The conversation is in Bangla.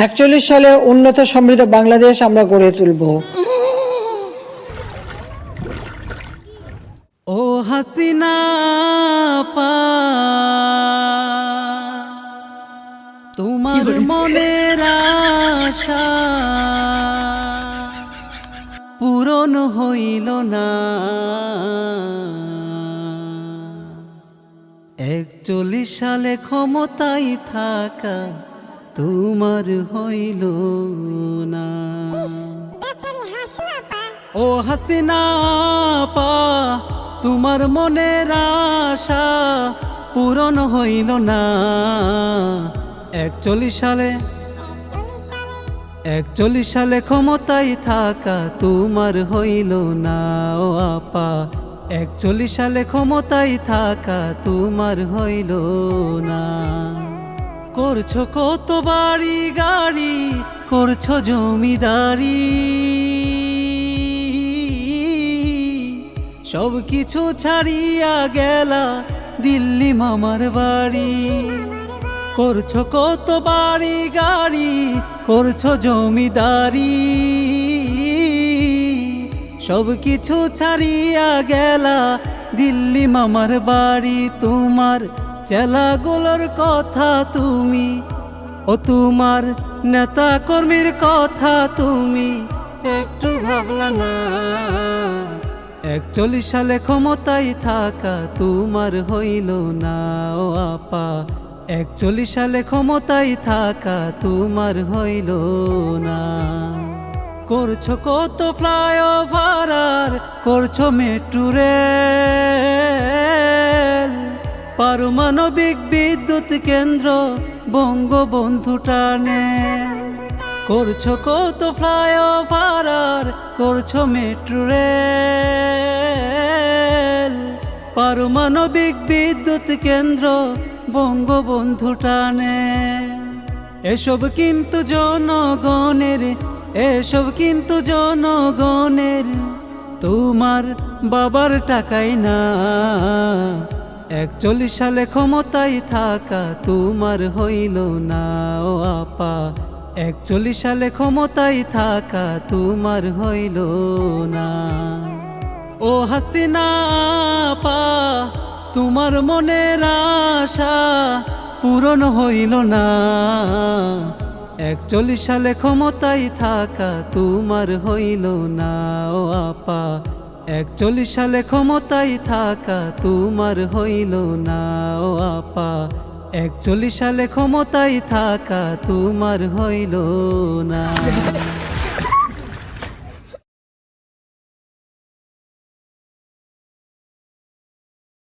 41 সালে উন্নত সমৃদ্ধ বাংলাদেশ আমরা গড়ে তুলব। ও হাসিনা আপা, তোমার মনের আশা পূরণ হইল না। 41 সালে ক্ষমতায় থাকা তোমার হইল না। ও হাসিনা আপা, তোমার মনের আশা পূরণ হইল না। 41 সালে ক্ষমতায় থাকা তোমার হইল না। ও আপা, 41 সালে ক্ষমতায় থাকা তোমার হইল না। করছো কত বাড়ি গাড়ি, করছো জমিদারি, সব কিছু ছাড়িয়া গেলা দিল্লি মামার বাড়ি। করছো কত বাড়ি গাড়ি, করছো জমিদারি, সব কিছু ছাড়িয়া গেলা দিল্লি মামার বাড়ি। তোমার চেলাগুলোর কথা তুমি, ও তোমার নেতা কর্মীর কথা তুমি একটু ভাবলা না। 41 সালে ক্ষমতায় থাকা তোমার হইল না। ও আপা, 41 সালে ক্ষমতায় থাকা তোমার হইল না। করছো কত ফ্লাইওভার আর করছো মেট্রো রেল, পারমাণবিক বিদ্যুৎ কেন্দ্র বঙ্গবন্ধু টানে। করছো কত ফ্লাইওভার আর করছো মেট্রো রেল, পারমাণবিক বিদ্যুৎ কেন্দ্র বঙ্গবন্ধু টানে। এসব কিন্তু জনগণের, এসব কিন্তু জনগণের, তোমার বাবার টাকাই না। 41 সালে ক্ষমতায় থাকা তোমার হইল না। ও আপা, 41 সালে ক্ষমতায় থাকা তোমার হইল না। ও হাসিনা আপা, তোমার মনের আশা পূরণ হইল না। 41 সালে ক্ষমতায় থাকা তোমার হইল না। ও আপা, 41 সালে ক্ষমতায় থাকা তোমার হইল না। ও আপা, 41 সালে ক্ষমতায় থাকা তোমার হইল না।